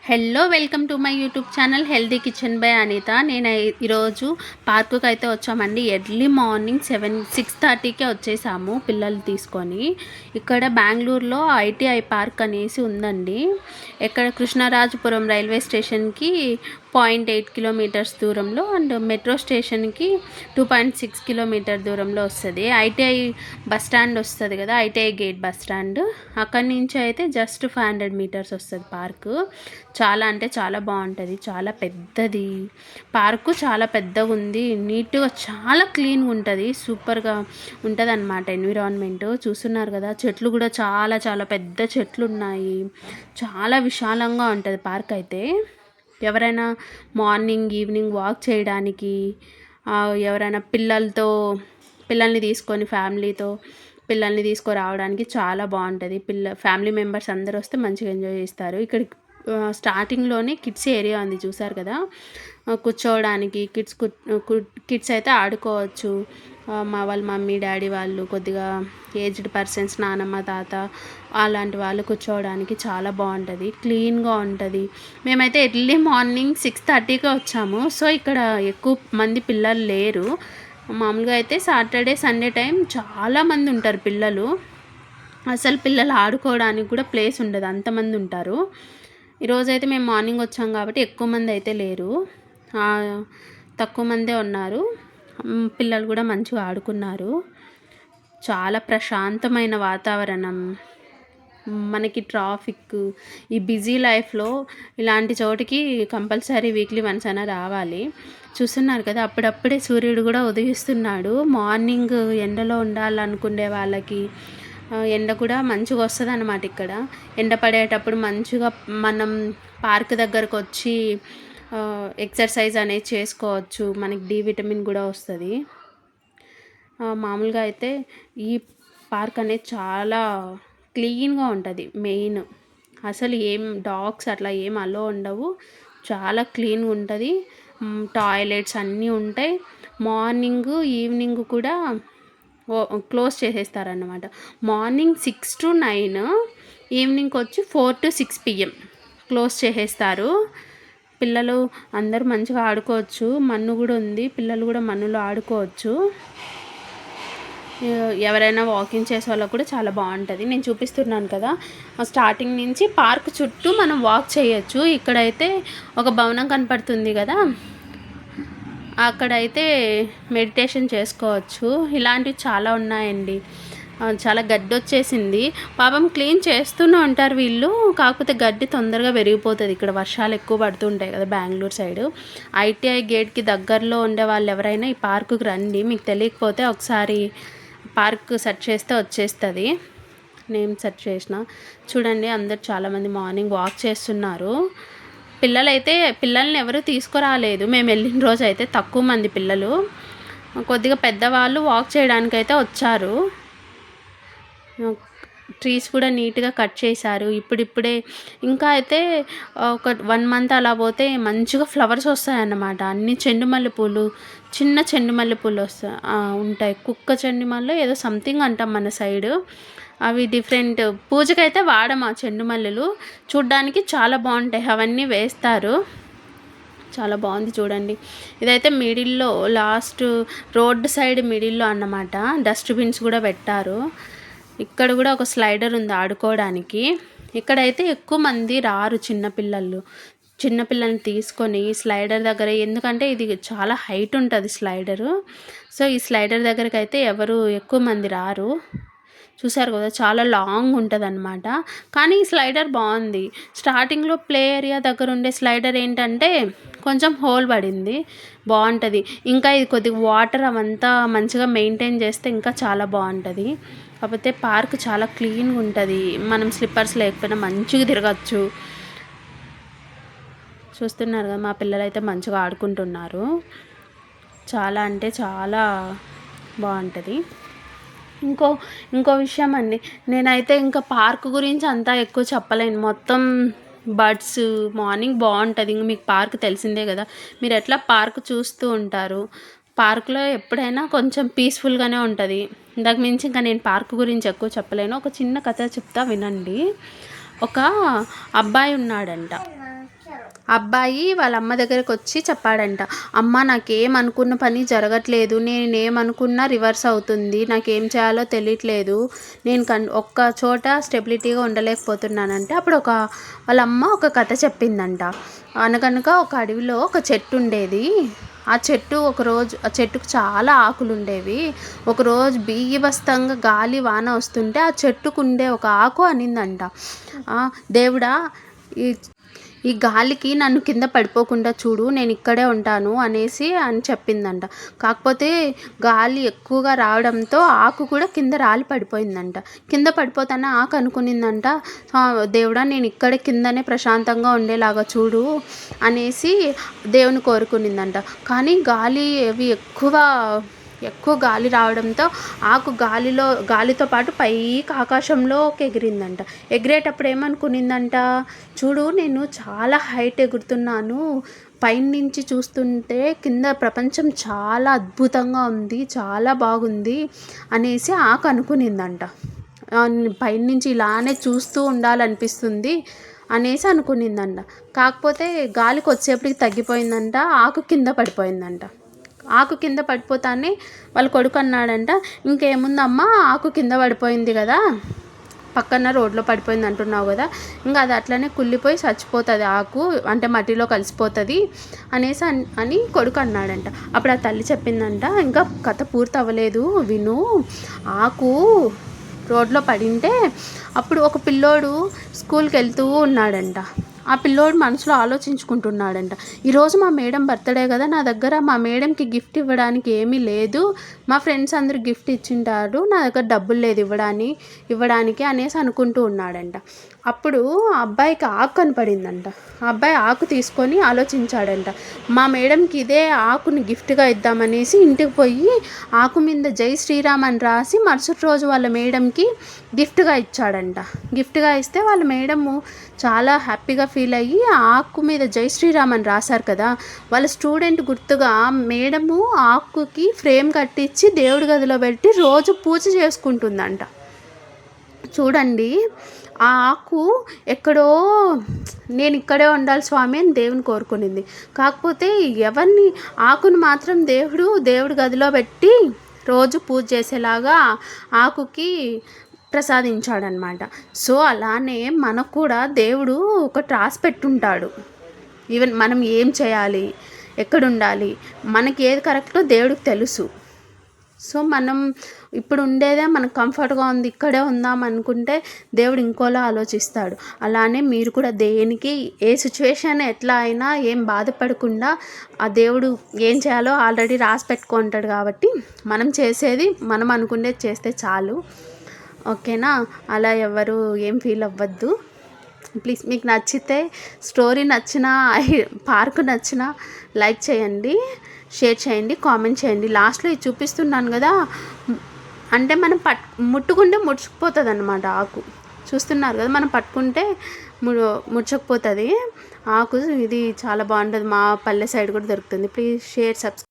Hello welcome to my YouTube channel healthy kitchen by Anita. నేను ఈరోజు పార్కుకి అయితే వచ్చామండి. ఎర్లీ మార్నింగ్ 6:30కే వచ్చేసాము పిల్లలు తీసుకొని. ఇక్కడ బెంగళూరులో ఐటీఐ పార్క్ అనేసి ఉందండి. ఇక్కడ కృష్ణరాజపురం రైల్వే స్టేషన్కి 0.8 కిలోమీటర్స్ దూరంలో అండ్ మెట్రో స్టేషన్కి 2.6 కిలోమీటర్ దూరంలో వస్తుంది. ఐటీఐ బస్ స్టాండ్ వస్తుంది కదా, ఐటీఐ గేట్ బస్ స్టాండ్, అక్కడి నుంచి అయితే జస్ట్ 500 మీటర్స్ వస్తుంది పార్కు. చాలా అంటే చాలా బాగుంటుంది, చాలా పెద్దది పార్కు, చాలా పెద్దగా ఉంది, నీట్గా చాలా క్లీన్గా ఉంటుంది, సూపర్గా ఉంటుంది అన్నమాట. ఎన్విరాన్మెంట్ చూస్తున్నారు కదా, చెట్లు కూడా చాలా చాలా పెద్ద చెట్లు ఉన్నాయి, చాలా విశాలంగా ఉంటుంది పార్క్ అయితే. ఎవరైనా మార్నింగ్ ఈవినింగ్ వాక్ చేయడానికి, ఎవరైనా పిల్లల్ని తీసుకొని ఫ్యామిలీతో పిల్లల్ని తీసుకురావడానికి చాలా బాగుంటుంది. ఫ్యామిలీ మెంబర్స్ అందరూ వస్తే మంచిగా ఎంజాయ్ చేస్తారు. ఇక్కడ స్టార్టింగ్లోనే కిడ్స్ ఏరియా ఉంది, చూసారు కదా, కూర్చోవడానికి కిడ్స్ అయితే ఆడుకోవచ్చు. వాళ్ళ మమ్మీ డాడీ వాళ్ళు, కొద్దిగా ఏజ్డ్ పర్సన్స్, నానమ్మ తాత అలాంటి వాళ్ళు కూర్చోవడానికి చాలా బాగుంటుంది, క్లీన్గా ఉంటుంది. మేమైతే ఎర్లీ మార్నింగ్ 6:30కే వచ్చాము. సో ఇక్కడ ఎక్కువ మంది పిల్లలు లేరు. మామూలుగా అయితే సాటర్డే సండే టైం చాలామంది ఉంటారు పిల్లలు. అసలు పిల్లలు ఆడుకోవడానికి కూడా ప్లేస్ ఉండదు, అంతమంది ఉంటారు. ఈరోజైతే మేము మార్నింగ్ వచ్చాం కాబట్టి ఎక్కువ మంది అయితే లేరు, తక్కువ మందే ఉన్నారు. పిల్లలు కూడా మంచిగా ఆడుకున్నారు. చాలా ప్రశాంతమైన వాతావరణం. మనకి ట్రాఫిక్, ఈ బిజీ లైఫ్లో ఇలాంటి చోటికి కంపల్సరీ వీక్లీ వన్స్ అయినా రావాలి. చూస్తున్నారు కదా, అప్పుడప్పుడే సూర్యుడు కూడా ఉదయిస్తున్నాడు. మార్నింగ్ ఎండలో ఉండాలనుకునే వాళ్ళకి ఎండ కూడా మంచిగా వస్తుంది అన్నమాట. ఇక్కడ ఎండ పడేటప్పుడు మంచిగా మనం పార్క్ దగ్గరకు వచ్చి ఎక్సర్సైజ్ అనేది చేసుకోవచ్చు, మనకి డి విటమిన్ కూడా వస్తుంది. మామూలుగా అయితే ఈ పార్క్ అనేది చాలా క్లీన్గా ఉంటుంది. మెయిన్ అసలు ఏం డాగ్స్ అట్లా ఏం అలో ఉండవు, చాలా క్లీన్గా ఉంటుంది. టాయిలెట్స్ అన్నీ ఉంటాయి. మార్నింగ్ ఈవినింగ్ కూడా క్లోజ్ చేసేస్తారన్నమాట. మార్నింగ్ 6 to 9, ఈవినింగ్ వచ్చి 4 to 6 PM క్లోజ్ చేసేస్తారు. పిల్లలు అందరూ మంచిగా ఆడుకోవచ్చు, మన్ను కూడా ఉంది, పిల్లలు కూడా మన్నులో ఆడుకోవచ్చు. ఎవరైనా వాకింగ్ చేసే వాళ్ళకు కూడా చాలా బాగుంటుంది. నేను చూపిస్తున్నాను కదా, స్టార్టింగ్ నుంచి పార్క్ చుట్టూ మనం వాక్ చేయొచ్చు. ఇక్కడైతే ఒక భవనం కనపడుతుంది కదా, అక్కడైతే మెడిటేషన్ చేసుకోవచ్చు. ఇలాంటివి చాలా ఉన్నాయండి. చాలా గడ్డి వచ్చేసింది, పాపం క్లీన్ చేస్తూనే ఉంటారు వీళ్ళు, కాకపోతే గడ్డి తొందరగా పెరిగిపోతుంది. ఇక్కడ వర్షాలు ఎక్కువ పడుతుంటాయి కదా బెంగళూరు సైడు. ఐటీఐ గేట్కి దగ్గరలో ఉండే వాళ్ళు ఎవరైనా ఈ పార్కుకి రండి. మీకు తెలియకపోతే ఒకసారి పార్క్ సెర్చ్ చేస్తే వచ్చేస్తుంది. నేమ్ సెర్చ్ చేసిన చూడండి, అందరు చాలామంది మార్నింగ్ వాక్ చేస్తున్నారు. పిల్లల్ని ఎవరు తీసుకురాలేదు, మేము వెళ్ళిన రోజు అయితే తక్కువ మంది పిల్లలు, కొద్దిగా పెద్దవాళ్ళు వాక్ చేయడానికైతే వచ్చారు. ట్రీస్ కూడా నీట్గా కట్ చేశారు ఇప్పుడిప్పుడే. ఇంకా అయితే ఒక 1 month అలా పోతే మంచిగా ఫ్లవర్స్ వస్తాయన్నమాట. అన్ని చెండు మల్లెపూలు, చిన్న చెండు మల్లెపూలు ఉంటాయి. కుక్క చెండు మల్లె ఏదో సంథింగ్ అంటాం మన సైడు. అవి డిఫరెంట్, పూజకైతే వాడము ఆ చెండు మల్లెలు, చూడ్డానికి చాలా బాగుంటాయి, అవన్నీ వేస్తారు. చాలా బాగుంది చూడండి. ఇదైతే మిడిల్లో, లాస్ట్ రోడ్ సైడ్ మిడిల్లో అన్నమాట. డస్ట్బిన్స్ కూడా పెట్టారు. ఇక్కడ కూడా ఒక స్లైడర్ ఉంది ఆడుకోవడానికి. ఇక్కడైతే ఎక్కువ మంది రారు చిన్నపిల్లల్ని తీసుకొని స్లైడర్ దగ్గర, ఎందుకంటే ఇది చాలా హైట్ ఉంటుంది స్లైడరు. సో ఈ స్లైడర్ దగ్గరికి అయితే ఎవరు ఎక్కువ మంది రారు. చూసారు కదా, చాలా లాంగ్ ఉంటుంది అన్నమాట. కానీ ఈ స్లైడర్ బాగుంది. స్టార్టింగ్లో ప్లే ఏరియా దగ్గర ఉండే స్లైడర్ ఏంటంటే కొంచెం హోల్ పడింది, బాగుంటుంది. ఇంకా ఇది కొద్దిగా వాటర్ అవంతా మంచిగా మెయింటైన్ చేస్తే ఇంకా చాలా బాగుంటుంది. కాకపోతే పార్క్ చాలా క్లీన్గా ఉంటుంది, మనం స్లిప్పర్స్ లేకపోయినా మంచిగా తిరగచ్చు. చూస్తున్నారు కదా, మా పిల్లలు అయితే మంచిగా ఆడుకుంటున్నారు. చాలా అంటే చాలా బాగుంటుంది. ఇంకో విషయం అండి, నేనైతే ఇంకా పార్క్ గురించి అంతా ఎక్కువ చెప్పలేను. మొత్తం బర్డ్స్, మార్నింగ్ బాగుంటుంది. ఇంక మీకు పార్క్ తెలిసిందే కదా, మీరు ఎట్లా పార్క్ చూస్తూ ఉంటారు. పార్కులో ఎప్పుడైనా కొంచెం పీస్ఫుల్గానే ఉంటుంది. ఇందాక మించి ఇంకా నేను పార్క్ గురించి ఎక్కువ చెప్పలేను. ఒక చిన్న కథ చెప్తా వినండి. ఒక అబ్బాయి ఉన్నాడంట. అబ్బాయి వాళ్ళ అమ్మ దగ్గరకు వచ్చి చెప్పాడంట, అమ్మ నాకేం అనుకున్న పని జరగట్లేదు, నేనేమనుకున్నా రివర్స్ అవుతుంది, నాకేం చేయాలో తెలియట్లేదు, నేను ఒక్క చోట స్టెబిలిటీగా ఉండలేకపోతున్నానంటే అప్పుడు వాళ్ళ అమ్మ ఒక కథ చెప్పిందంట. అనగనక ఒక అడవిలో ఒక చెట్టు ఉండేది. ఆ చెట్టుకు చాలా ఆకులు ఉండేవి. ఒకరోజు బీభత్సంగా గాలి వాన వస్తుంటే ఆ చెట్టుకు ఉండే ఒక ఆకు అనిందంట, దేవుడా ఈ గాలికి నన్ను కింద పడిపోకుండా చూడు, నేను ఇక్కడే ఉంటాను అని చెప్పిందంట. కాకపోతే గాలి ఎక్కువగా రావడంతో ఆకు కూడా కింద రాలి పడిపోయిందంట. కింద పడిపోతానే ఆకు అనుకునిందంట, దేవుడా నేను ఇక్కడే కిందనే ప్రశాంతంగా ఉండేలాగా చూడు అనేసి దేవుని కోరుకునిందంట. కానీ అవి ఎక్కువ గాలి రావడంతో ఆకు గాలితో పాటు పైకి ఆకాశంలోకి ఎగిరిందంట. ఎగిరేటప్పుడు ఏమనుకునిందంట, చూడు నేను చాలా హైట్ ఎగురుతున్నాను, పైనుంచి చూస్తుంటే కింద ప్రపంచం చాలా అద్భుతంగా ఉంది, చాలా బాగుంది అనేసి ఆకు అనుకునిందంట. పైనుంచి ఇలానే చూస్తూ ఉండాలనిపిస్తుంది అనేసి అనుకునిందంట. కాకపోతే గాలికి వచ్చేప్పటికి తగ్గిపోయిందంట, ఆకు కింద పడిపోయిందంట. ఆకు కింద పడిపోతానే వాళ్ళ కొడుకు అన్నాడంట, ఇంకేముందమ్మా ఆకు కింద పడిపోయింది కదా, పక్కన రోడ్లో పడిపోయింది అంటున్నావు కదా, ఇంకా అది అట్లనే కుళ్ళిపోయి చచ్చిపోతుంది, ఆకు అంటే మట్టిలో కలిసిపోతుంది అని కొడుకు అన్నాడంట. అప్పుడు ఆ తల్లి చెప్పిందంట, ఇంకా కథ పూర్తి అవ్వలేదు విను, ఆకు రోడ్లో పడింటే అప్పుడు ఒక పిల్లోడు స్కూల్కి వెళ్తూ ఉన్నాడంట. ఆ పిల్లోడు మనసులో ఆలోచించుకుంటున్నాడంట, ఈరోజు మా మేడం బర్త్డే కదా, నా దగ్గర మా మేడంకి గిఫ్ట్ ఇవ్వడానికి ఏమీ లేదు, మా ఫ్రెండ్స్ అందరూ గిఫ్ట్ ఇచ్చింటారు, నా దగ్గర డబ్బులు లేదు ఇవ్వడానికి అనేసి అనుకుంటూ ఉన్నాడంట. అప్పుడు ఆ అబ్బాయికి ఆకు కనపడిందంట. ఆ అబ్బాయి ఆకు తీసుకొని ఆలోచించాడంట, మా మేడంకి ఇదే ఆకుని గిఫ్ట్గా ఇద్దామనేసి ఇంటికి పోయి ఆకు మీద జై శ్రీరామ్ అని రాసి మరుసటి రోజు వాళ్ళ మేడంకి గిఫ్ట్గా ఇచ్చాడంట. గిఫ్ట్గా ఇస్తే వాళ్ళ మేడము చాలా హ్యాపీగా ఫీల్ అయ్యి ఆకు మీద జై శ్రీరామ్ అని రాశారు కదా, వాళ్ళ స్టూడెంట్ గుర్తుగా మేడము ఆకుకి ఫ్రేమ్ కట్టించి దేవుడి గదిలో పెట్టి రోజు పూజ చేసుకుంటుందంట. చూడండి, ఆ ఆకు ఎక్కడో నేను ఇక్కడే ఉండాలి స్వామి అని దేవుని కోరుకునింది. కాకపోతే ఆకుని మాత్రం దేవుడి గదిలో పెట్టి రోజు పూజ చేసేలాగా ఆకుకి ప్రసాదించాడనమాట. సో అలానే మనకు కూడా దేవుడు ఒకటి రాసి పెట్టుంటాడు. ఈవెన్ మనం ఏం చేయాలి, ఎక్కడుండాలి, మనకి ఏది కరెక్టో దేవుడికి తెలుసు. సో మనం ఇప్పుడు ఉండేదే మనకు కంఫర్ట్గా ఉంది, ఇక్కడే ఉందాం అనుకుంటే దేవుడు ఇంకోలా ఆలోచిస్తాడు. అలానే మీరు కూడా దేనికి ఏ సిచ్యువేషన్ ఎట్లా అయినా ఏం బాధపడకుండా ఆ దేవుడు ఏం చేయాలో ఆల్రెడీ రాసి పెట్టుకుంటాడు. కాబట్టి మనం చేసేది మనం అనుకునేది చేస్తే చాలు, ఓకేనా? అలా ఎవరు ఏం ఫీల్ అవ్వద్దు ప్లీజ్. మీకు నచ్చితే స్టోరీ నచ్చినా పార్క్ నచ్చినా లైక్ చేయండి, షేర్ చేయండి, కామెంట్ చేయండి. లాస్ట్లో ఇది చూపిస్తున్నాను కదా, అంటే మనం ముట్టుకుంటే ముడుచుకుపోతుంది అన్నమాట ఆకు. చూస్తున్నారు కదా, మనం పట్టుకుంటే ముడుచుకుపోతుంది ఆకు. ఇది చాలా బాగుంటుంది, మా పల్లె సైడ్ కూడా దొరుకుతుంది. Please share, subscribe.